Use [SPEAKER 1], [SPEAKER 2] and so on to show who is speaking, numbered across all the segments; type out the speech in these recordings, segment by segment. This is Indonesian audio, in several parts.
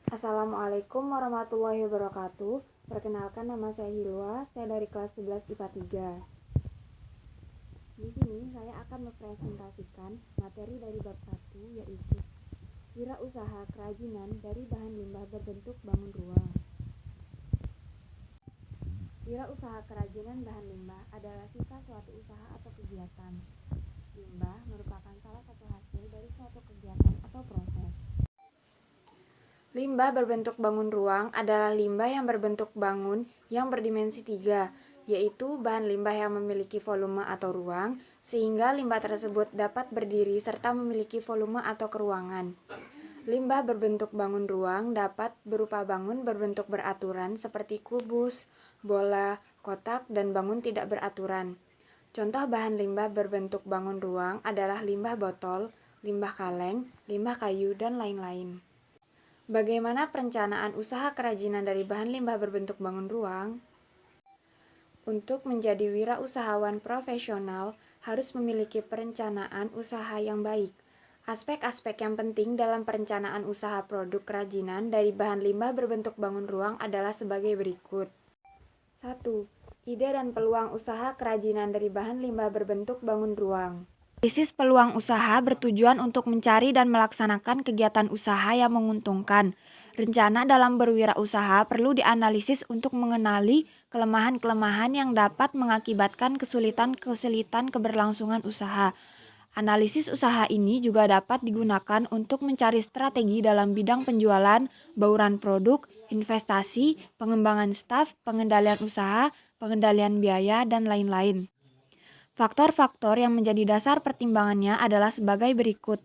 [SPEAKER 1] Assalamualaikum warahmatullahi wabarakatuh. Perkenalkan, nama saya Hilwa, saya dari kelas 11 IPA 3. Di sini saya akan mempresentasikan materi dari bab 1, yaitu wirausaha kerajinan dari bahan limbah berbentuk bangun ruang. Wirausaha kerajinan bahan limbah adalah sisa suatu usaha atau kegiatan. Limbah merupakan salah satu hasil dari suatu kegiatan atau proses. Limbah berbentuk bangun ruang adalah limbah yang berbentuk bangun yang berdimensi 3, yaitu bahan limbah yang memiliki volume atau ruang, sehingga limbah tersebut dapat berdiri serta memiliki volume atau keruangan. Limbah berbentuk bangun ruang dapat berupa bangun berbentuk beraturan seperti kubus, bola, kotak, dan bangun tidak beraturan. Contoh bahan limbah berbentuk bangun ruang adalah limbah botol, limbah kaleng, limbah kayu, dan lain-lain. Bagaimana perencanaan usaha kerajinan dari bahan limbah berbentuk bangun ruang? Untuk menjadi wirausahawan profesional, harus memiliki perencanaan usaha yang baik. Aspek-aspek yang penting dalam perencanaan usaha produk kerajinan dari bahan limbah berbentuk bangun ruang adalah sebagai berikut. 1. Ide dan peluang usaha kerajinan dari bahan limbah berbentuk bangun ruang. Analisis peluang usaha bertujuan untuk mencari dan melaksanakan kegiatan usaha yang menguntungkan. Rencana dalam berwirausaha perlu dianalisis untuk mengenali kelemahan-kelemahan yang dapat mengakibatkan kesulitan-kesulitan keberlangsungan usaha. Analisis usaha ini juga dapat digunakan untuk mencari strategi dalam bidang penjualan, bauran produk, investasi, pengembangan staf, pengendalian usaha, pengendalian biaya, dan lain-lain. Faktor-faktor yang menjadi dasar pertimbangannya adalah sebagai berikut.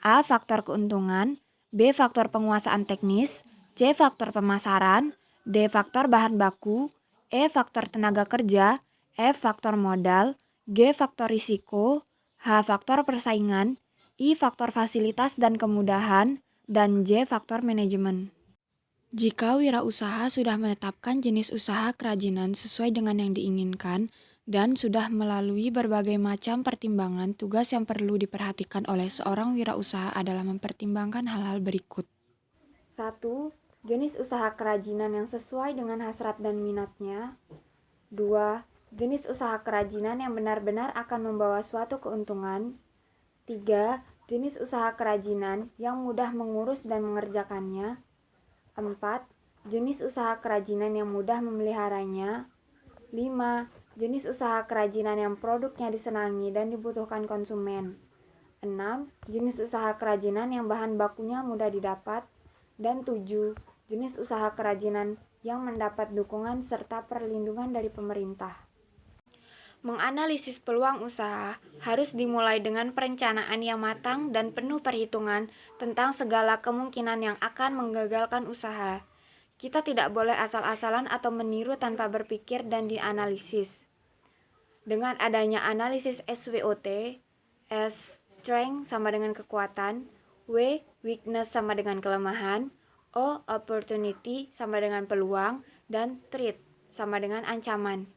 [SPEAKER 1] A. Faktor keuntungan. B. Faktor penguasaan teknis. C. Faktor pemasaran. D. Faktor bahan baku. E. Faktor tenaga kerja. F. Faktor modal. G. Faktor risiko. H. Faktor persaingan. I. Faktor fasilitas dan kemudahan. Dan J. Faktor manajemen. Jika wirausaha sudah menetapkan jenis usaha kerajinan sesuai dengan yang diinginkan, dan sudah melalui berbagai macam pertimbangan, tugas yang perlu diperhatikan oleh seorang wirausaha adalah mempertimbangkan hal-hal berikut. 1. Jenis usaha kerajinan yang sesuai dengan hasrat dan minatnya. 2. Jenis usaha kerajinan yang benar-benar akan membawa suatu keuntungan. 3. Jenis usaha kerajinan yang mudah mengurus dan mengerjakannya. 4. Jenis usaha kerajinan yang mudah memeliharanya. 5. Jenis usaha kerajinan yang produknya disenangi dan dibutuhkan konsumen. 6. Jenis usaha kerajinan yang bahan bakunya mudah didapat. Dan 7. Jenis usaha kerajinan yang mendapat dukungan serta perlindungan dari pemerintah. Menganalisis peluang usaha harus dimulai dengan perencanaan yang matang dan penuh perhitungan tentang segala kemungkinan yang akan menggagalkan usaha. Kita tidak boleh asal-asalan atau meniru tanpa berpikir dan dianalisis. Dengan adanya analisis SWOT, S, strength sama dengan kekuatan, W, weakness sama dengan kelemahan, O, opportunity sama dengan peluang, dan threat sama dengan ancaman.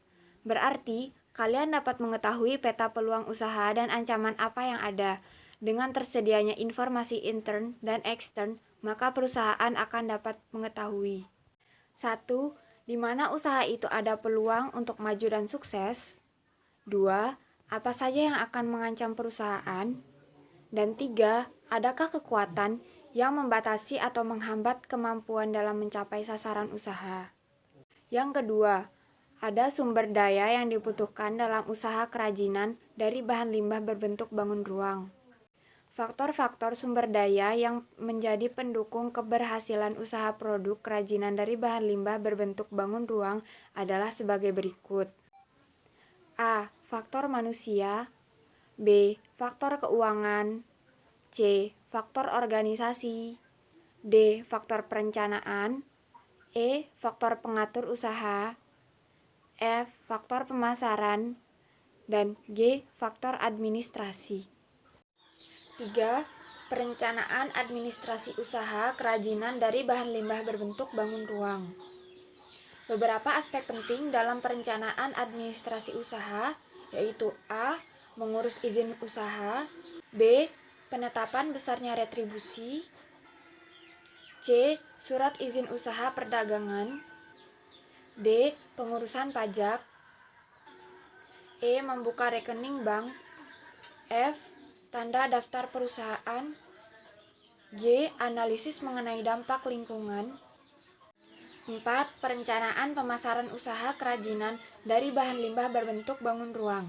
[SPEAKER 1] Berarti, kalian dapat mengetahui peta peluang usaha dan ancaman apa yang ada. Dengan tersedianya informasi intern dan ekstern, maka perusahaan akan dapat mengetahui. 1. Di mana usaha itu ada peluang untuk maju dan sukses. 2. Apa saja yang akan mengancam perusahaan. Dan 3. Adakah kekuatan yang membatasi atau menghambat kemampuan dalam mencapai sasaran usaha. Yang kedua, ada sumber daya yang dibutuhkan dalam usaha kerajinan dari bahan limbah berbentuk bangun ruang. Faktor-faktor sumber daya yang menjadi pendukung keberhasilan usaha produk kerajinan dari bahan limbah berbentuk bangun ruang adalah sebagai berikut. A. Faktor manusia. B. Faktor keuangan. C. Faktor organisasi. D. Faktor perencanaan. E. Faktor pengatur usaha. F. Faktor pemasaran. Dan G. Faktor administrasi. 3. Perencanaan administrasi usaha kerajinan dari bahan limbah berbentuk bangun ruang. Beberapa aspek penting dalam perencanaan administrasi usaha yaitu A. Mengurus izin usaha. B. Penetapan besarnya retribusi. C. Surat izin usaha perdagangan. D. Pengurusan pajak. E. Membuka rekening bank. F. Tanda daftar perusahaan. G. Analisis mengenai dampak lingkungan. 4. Perencanaan pemasaran usaha kerajinan dari bahan limbah berbentuk bangun ruang.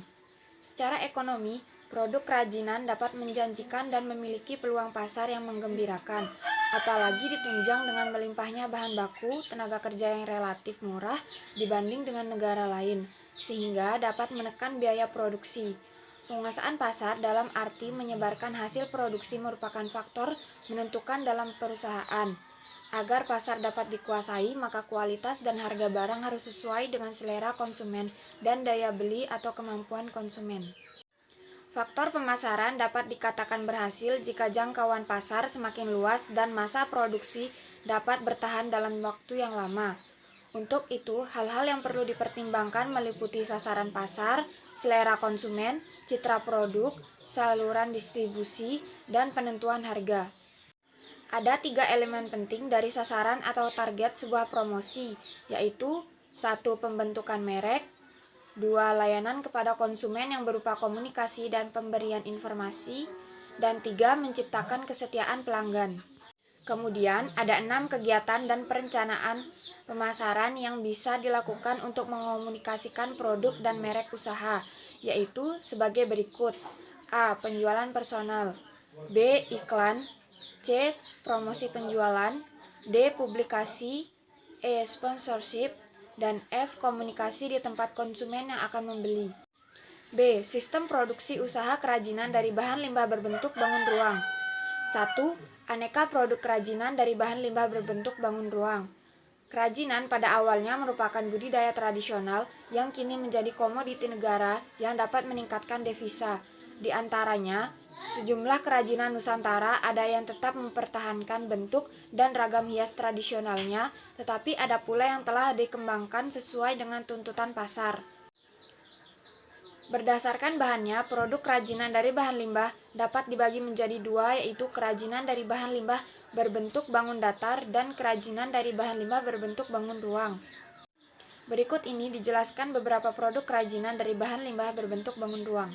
[SPEAKER 1] Secara ekonomi, produk kerajinan dapat menjanjikan dan memiliki peluang pasar yang menggembirakan, apalagi ditunjang dengan melimpahnya bahan baku, tenaga kerja yang relatif murah dibanding dengan negara lain, sehingga dapat menekan biaya produksi. Penguasaan pasar dalam arti menyebarkan hasil produksi merupakan faktor menentukan dalam perusahaan. Agar pasar dapat dikuasai, maka kualitas dan harga barang harus sesuai dengan selera konsumen dan daya beli atau kemampuan konsumen. Faktor pemasaran dapat dikatakan berhasil jika jangkauan pasar semakin luas dan masa produksi dapat bertahan dalam waktu yang lama. Untuk itu, hal-hal yang perlu dipertimbangkan meliputi sasaran pasar, selera konsumen, citra produk, saluran distribusi, dan penentuan harga. Ada 3 elemen penting dari sasaran atau target sebuah promosi, yaitu 1. Pembentukan merek, 2. Layanan kepada konsumen yang berupa komunikasi dan pemberian informasi, dan 3. Menciptakan kesetiaan pelanggan. Kemudian, ada 6 kegiatan dan perencanaan pemasaran yang bisa dilakukan untuk mengomunikasikan produk dan merek usaha, yaitu sebagai berikut. A. Penjualan personal. B. Iklan. C. Promosi penjualan. D. Publikasi. E. Sponsorship. Dan F. Komunikasi di tempat konsumen yang akan membeli. B. Sistem produksi usaha kerajinan dari bahan limbah berbentuk bangun ruang. 1. Aneka produk kerajinan dari bahan limbah berbentuk bangun ruang. Kerajinan pada awalnya merupakan budidaya tradisional yang kini menjadi komoditi negara yang dapat meningkatkan devisa. Di antaranya, sejumlah kerajinan Nusantara ada yang tetap mempertahankan bentuk dan ragam hias tradisionalnya, tetapi ada pula yang telah dikembangkan sesuai dengan tuntutan pasar. Berdasarkan bahannya, produk kerajinan dari bahan limbah dapat dibagi menjadi 2, yaitu kerajinan dari bahan limbah berbentuk bangun datar dan kerajinan dari bahan limbah berbentuk bangun ruang. Berikut ini dijelaskan beberapa produk kerajinan dari bahan limbah berbentuk bangun ruang.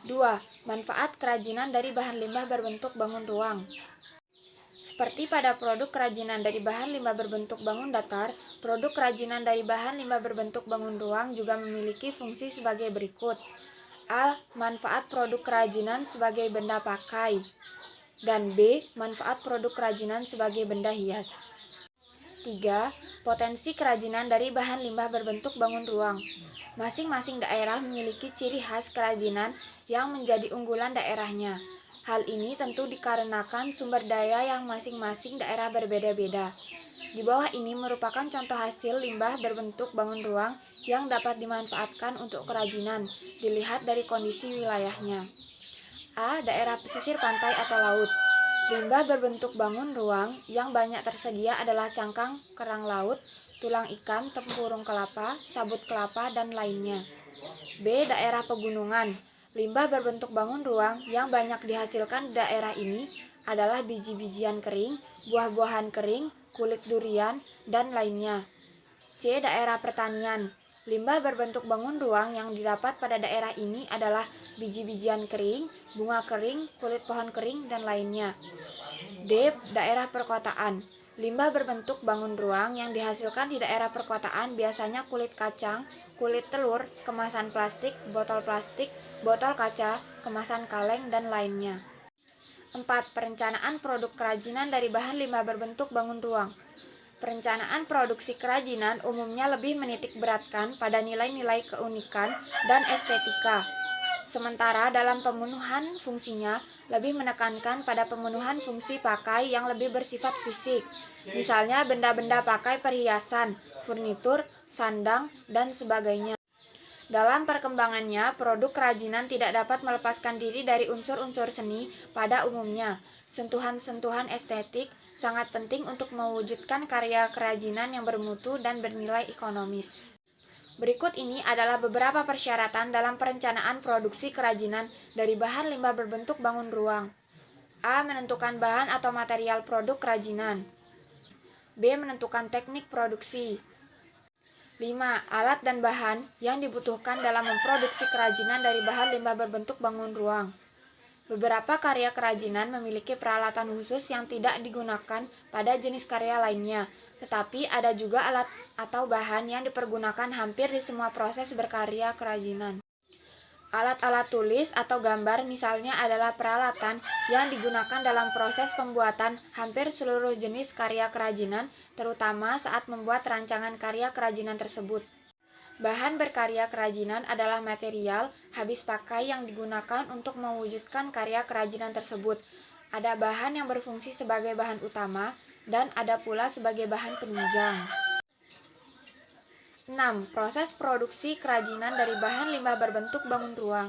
[SPEAKER 1] 2. Manfaat kerajinan dari bahan limbah berbentuk bangun ruang. Seperti pada produk kerajinan dari bahan limbah berbentuk bangun datar, produk kerajinan dari bahan limbah berbentuk bangun ruang juga memiliki fungsi sebagai berikut. A. Manfaat produk kerajinan sebagai benda pakai. Dan B. Manfaat produk kerajinan sebagai benda hias. 3. Potensi kerajinan dari bahan limbah berbentuk bangun ruang. Masing-masing daerah memiliki ciri khas kerajinan yang menjadi unggulan daerahnya. Hal ini tentu dikarenakan sumber daya yang masing-masing daerah berbeda-beda. Di bawah ini merupakan contoh hasil limbah berbentuk bangun ruang yang dapat dimanfaatkan untuk kerajinan, dilihat dari kondisi wilayahnya. A. Daerah pesisir pantai atau laut. Limbah berbentuk bangun ruang yang banyak tersedia adalah cangkang kerang laut, tulang ikan, tempurung kelapa, sabut kelapa, dan lainnya. B. Daerah pegunungan. Limbah berbentuk bangun ruang yang banyak dihasilkan di daerah ini adalah biji-bijian kering, buah-buahan kering, kulit durian, dan lainnya. C. Daerah pertanian. Limbah berbentuk bangun ruang yang didapat pada daerah ini adalah biji-bijian kering, bunga kering, kulit pohon kering, dan lainnya. D. Daerah perkotaan. Limbah berbentuk bangun ruang yang dihasilkan di daerah perkotaan biasanya kulit kacang, kulit telur, kemasan plastik, botol kaca, kemasan kaleng, dan lainnya. 4. Perencanaan produk kerajinan dari bahan limbah berbentuk bangun ruang. Perencanaan produksi kerajinan umumnya lebih menitik beratkan pada nilai-nilai keunikan dan estetika. Sementara dalam pemenuhan fungsinya lebih menekankan pada pemenuhan fungsi pakai yang lebih bersifat fisik. Misalnya benda-benda pakai perhiasan, furnitur, sandang, dan sebagainya. Dalam perkembangannya, produk kerajinan tidak dapat melepaskan diri dari unsur-unsur seni pada umumnya. Sentuhan-sentuhan estetik sangat penting untuk mewujudkan karya kerajinan yang bermutu dan bernilai ekonomis. Berikut ini adalah beberapa persyaratan dalam perencanaan produksi kerajinan dari bahan limbah berbentuk bangun ruang. A. Menentukan bahan atau material produk kerajinan. B. Menentukan teknik produksi. 5. Alat dan bahan yang dibutuhkan dalam memproduksi kerajinan dari bahan limbah berbentuk bangun ruang. Beberapa karya kerajinan memiliki peralatan khusus yang tidak digunakan pada jenis karya lainnya, tetapi ada juga alat atau bahan yang dipergunakan hampir di semua proses berkarya kerajinan. Alat-alat tulis atau gambar misalnya adalah peralatan yang digunakan dalam proses pembuatan hampir seluruh jenis karya kerajinan, terutama saat membuat rancangan karya kerajinan tersebut. Bahan berkarya kerajinan adalah material habis pakai yang digunakan untuk mewujudkan karya kerajinan tersebut. Ada bahan yang berfungsi sebagai bahan utama dan ada pula sebagai bahan penunjang. 6. Proses produksi kerajinan dari bahan limbah berbentuk bangun ruang.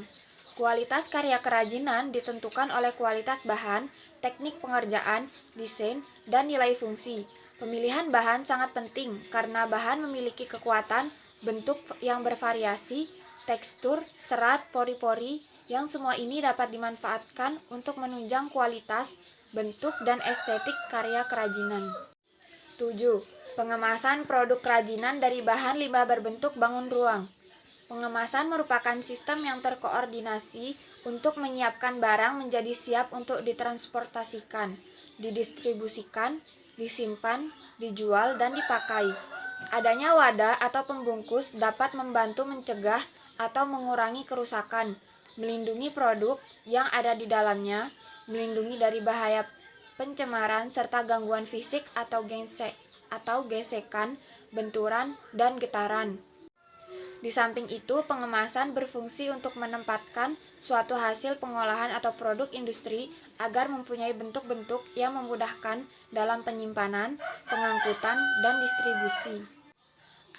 [SPEAKER 1] Kualitas karya kerajinan ditentukan oleh kualitas bahan, teknik pengerjaan, desain, dan nilai fungsi. Pemilihan bahan sangat penting karena bahan memiliki kekuatan, bentuk yang bervariasi, tekstur, serat, pori-pori, yang semua ini dapat dimanfaatkan untuk menunjang kualitas, bentuk, dan estetik karya kerajinan. 7. Pengemasan produk kerajinan dari bahan limbah berbentuk bangun ruang. Pengemasan merupakan sistem yang terkoordinasi untuk menyiapkan barang menjadi siap untuk ditransportasikan, didistribusikan, disimpan, dijual, dan dipakai. Adanya wadah atau pembungkus dapat membantu mencegah atau mengurangi kerusakan, melindungi produk yang ada di dalamnya, melindungi dari bahaya pencemaran serta gangguan fisik atau gesekan, benturan, dan getaran. Di samping itu, pengemasan berfungsi untuk menempatkan suatu hasil pengolahan atau produk industri agar mempunyai bentuk-bentuk yang memudahkan dalam penyimpanan, pengangkutan, dan distribusi.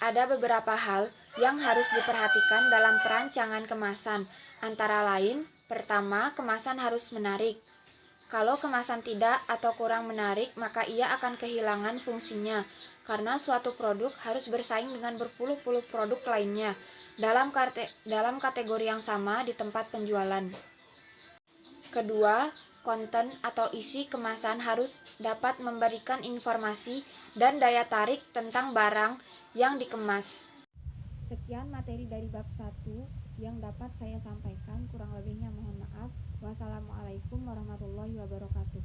[SPEAKER 1] Ada beberapa hal yang harus diperhatikan dalam perancangan kemasan, antara lain, pertama, kemasan harus menarik. Kalau kemasan tidak atau kurang menarik, maka ia akan kehilangan fungsinya, karena suatu produk harus bersaing dengan berpuluh-puluh produk lainnya dalam kategori yang sama di tempat penjualan. Kedua, konten atau isi kemasan harus dapat memberikan informasi dan daya tarik tentang barang yang dikemas. Sekian materi dari bab 1 yang dapat saya sampaikan, kurang lebihnya mohon maaf. Wassalamualaikum warahmatullahi wabarakatuh.